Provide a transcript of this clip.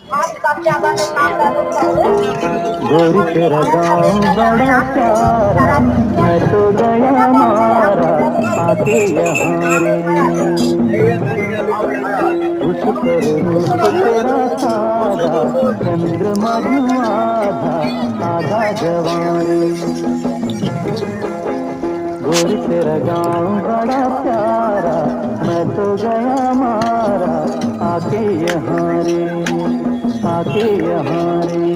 गोरी तेरा गाँव बड़ा प्यारा, मैं तो गया मारा आके यहाँ रे। उस पर रूप तेरा सादा, चंद्रमा यूं आधा आधा जवान रे। गोरी तेरा गाँव बड़ा प्यारा, मैं तो गया मारा आके यहाँ रे, आके यहाँ रे।